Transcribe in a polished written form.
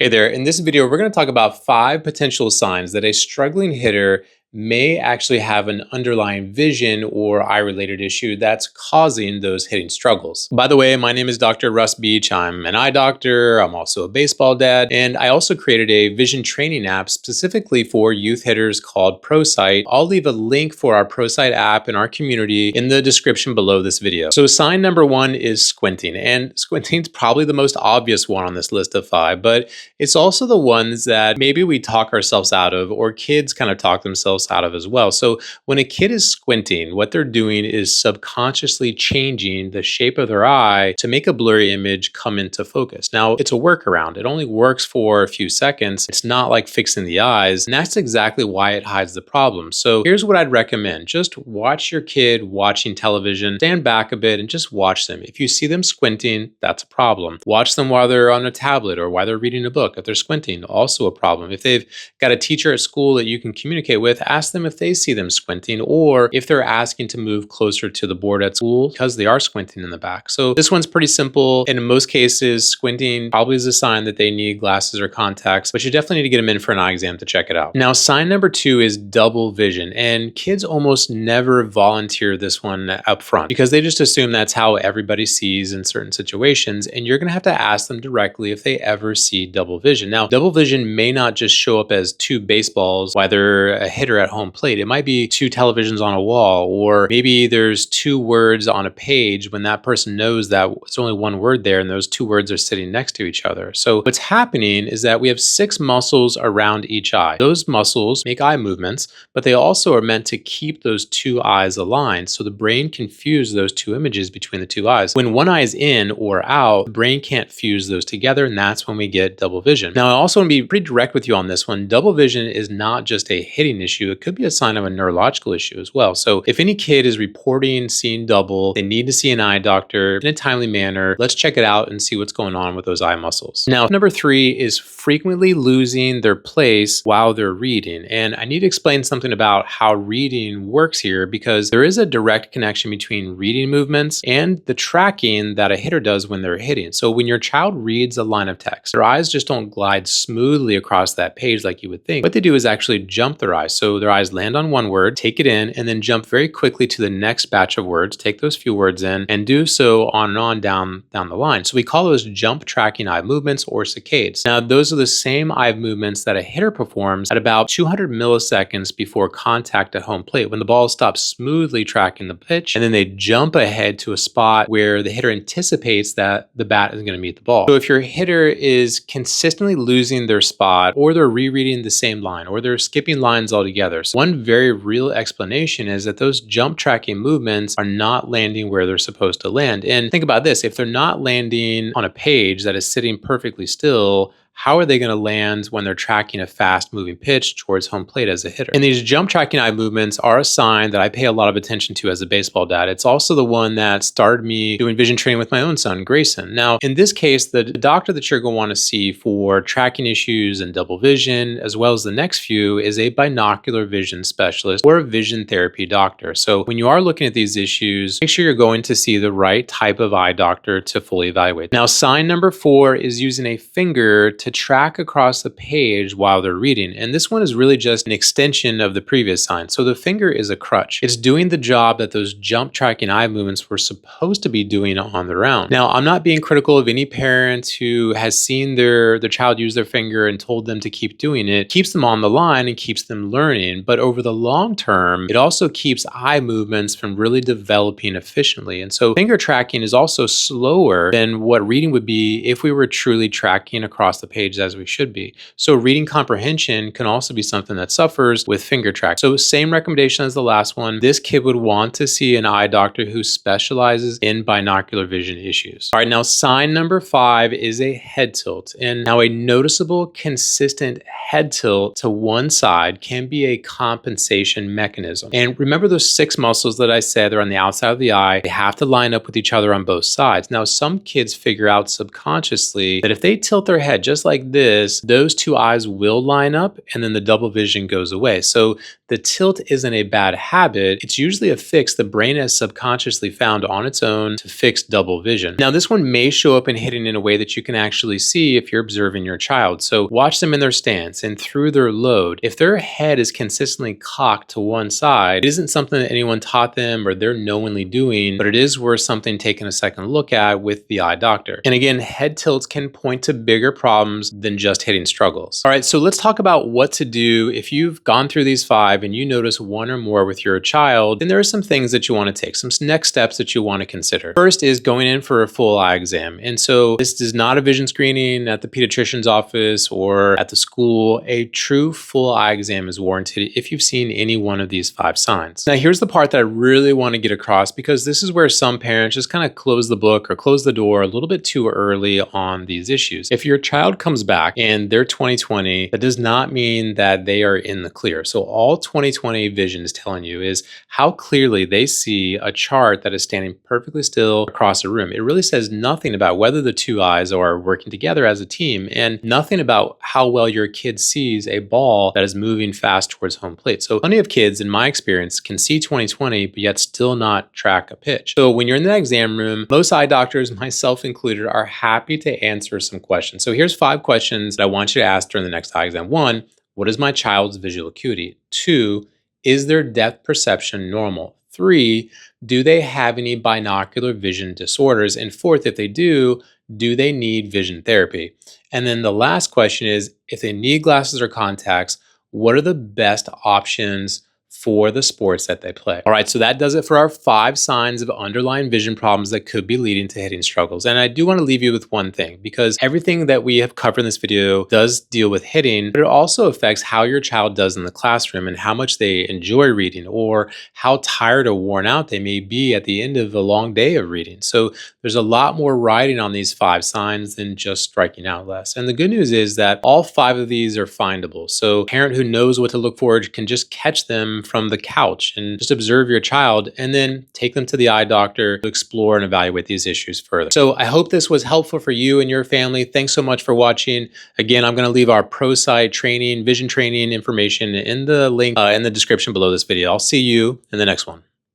Hey there, in this video, we're going to talk about 5 potential signs that a struggling hitter may actually have an underlying vision or eye-related issue that's causing those hitting struggles. By the way, my name is Dr. Russ Beach. I'm an eye doctor. I'm also a baseball dad, and I also created a vision training app specifically for youth hitters called ProSight. I'll leave a link for our ProSight app in our community in the description below this video. So sign number 1 is squinting, and squinting's probably the most obvious one on this list of 5, but it's also the ones that maybe we talk ourselves out of, or kids kind of talk themselves out of as well. So when a kid is squinting, what they're doing is subconsciously changing the shape of their eye to make a blurry image come into focus. Now, it's a workaround. It only works for a few seconds. It's not like fixing the eyes, and that's exactly why it hides the problem. So here's what I'd recommend. Just watch your kid watching television, stand back a bit and just watch them. If you see them squinting, that's a problem. Watch them while they're on a tablet or while they're reading a book. If they're squinting, also a problem. If they've got a teacher at school that you can communicate with, ask them if they see them squinting, or if they're asking to move closer to the board at school because they are squinting in the back. So this one's pretty simple, and in most cases, squinting probably is a sign that they need glasses or contacts, but you definitely need to get them in for an eye exam to check it out. Now, sign number 2 is double vision, and kids almost never volunteer this one up front because they just assume that's how everybody sees in certain situations, and you're going to have to ask them directly if they ever see double vision. Now, double vision may not just show up as 2 baseballs while they're a hitter at home plate. It might be 2 televisions on a wall, or maybe there's 2 words on a page when that person knows that it's only 1 word there and those 2 words are sitting next to each other. So what's happening is that we have 6 muscles around each eye. Those muscles make eye movements, but they also are meant to keep those 2 eyes aligned. So the brain can fuse those 2 images between the 2 eyes. When one eye is in or out, the brain can't fuse those together, and that's when we get double vision. Now, I also want to be pretty direct with you on this one. Double vision is not just a hitting issue. It could be a sign of a neurological issue as well. So if any kid is reporting seeing double, they need to see an eye doctor in a timely manner. Let's check it out and see what's going on with those eye muscles. Now, number 3 is frequently losing their place while they're reading. And I need to explain something about how reading works here, because there is a direct connection between reading movements and the tracking that a hitter does when they're hitting. So when your child reads a line of text, their eyes just don't glide smoothly across that page like you would think. What they do is actually jump their eyes. So their eyes land on one word, take it in, and then jump very quickly to the next batch of words, take those few words in, and do so on and on down the line. So we call those jump tracking eye movements, or saccades. Now, those are the same eye movements that a hitter performs at about 200 milliseconds before contact at home plate, when the ball stops smoothly tracking the pitch, and then they jump ahead to a spot where the hitter anticipates that the bat is going to meet the ball. So if your hitter is consistently losing their spot, or they're rereading the same line, or they're skipping lines altogether, so one very real explanation is that those jump tracking movements are not landing where they're supposed to land. And think about this, if they're not landing on a page that is sitting perfectly still, how are they going to land when they're tracking a fast moving pitch towards home plate as a hitter? And these jump tracking eye movements are a sign that I pay a lot of attention to as a baseball dad. It's also the one that started me doing vision training with my own son, Grayson. Now, in this case, the doctor that you're going to want to see for tracking issues and double vision, as well as the next few, is a binocular vision specialist or a vision therapy doctor. So when you are looking at these issues, make sure you're going to see the right type of eye doctor to fully evaluate. Now, sign number 4 is using a finger to track across the page while they're reading. And this one is really just an extension of the previous sign. So the finger is a crutch. It's doing the job that those jump tracking eye movements were supposed to be doing on their own. Now, I'm not being critical of any parent who has seen their child use their finger and told them to keep doing it. It keeps them on the line and keeps them learning. But over the long term, it also keeps eye movements from really developing efficiently. And so finger tracking is also slower than what reading would be if we were truly tracking across the page as we should be. So reading comprehension can also be something that suffers with finger track. So same recommendation as the last one. This kid would want to see an eye doctor who specializes in binocular vision issues. All right, now sign number 5 is a head tilt. And now a noticeable, consistent head tilt to one side can be a compensation mechanism. And remember those 6 muscles that I said are on the outside of the eye? They have to line up with each other on both sides. Now, some kids figure out subconsciously that if they tilt their head just like this, those 2 eyes will line up and then the double vision goes away. So the tilt isn't a bad habit. It's usually a fix the brain has subconsciously found on its own to fix double vision. Now, this one may show up in hitting in a way that you can actually see if you're observing your child. So watch them in their stance and through their load. If their head is consistently cocked to one side, it isn't something that anyone taught them or they're knowingly doing, but it is worth something taking a second look at with the eye doctor. And again, head tilts can point to bigger problems than just hitting struggles. All right, so let's talk about what to do if you've gone through these 5 and you notice one or more with your child. Then there are some things that you want to take, some next steps that you want to consider. First is going in for a full eye exam. And so this is not a vision screening at the pediatrician's office or at the school. A true full eye exam is warranted if you've seen any one of these 5 signs. Now, here's the part that I really want to get across, because this is where some parents just kind of close the book or close the door a little bit too early on these issues. If your child comes back and they're 20/20, that does not mean that they are in the clear. So all 20/20 vision is telling you is how clearly they see a chart that is standing perfectly still across a room. It really says nothing about whether the 2 eyes are working together as a team, and nothing about how well your kid sees a ball that is moving fast towards home plate. So plenty of kids, in my experience, can see 20/20, but yet still not track a pitch. So when you're in the exam room, most eye doctors, myself included, are happy to answer some questions. So here's 5 questions that I want you to ask during the next eye exam. 1, what is my child's visual acuity? 2, is their depth perception normal? 3, do they have any binocular vision disorders? And 4th, if they do they need vision therapy? And then the last question is, if they need glasses or contacts, what are the best options for the sports that they play? All right, so that does it for our 5 signs of underlying vision problems that could be leading to hitting struggles. And I do want to leave you with one thing, because everything that we have covered in this video does deal with hitting, but it also affects how your child does in the classroom and how much they enjoy reading, or how tired or worn out they may be at the end of a long day of reading. So there's a lot more riding on these 5 signs than just striking out less. And the good news is that all 5 of these are findable. So a parent who knows what to look for can just catch them from the couch and just observe your child and then take them to the eye doctor to explore and evaluate these issues further. So I hope this was helpful for you and your family. Thanks so much for watching. Again, I'm going to leave our ProSight training, vision training information in the link in the description below this video. I'll see you in the next one.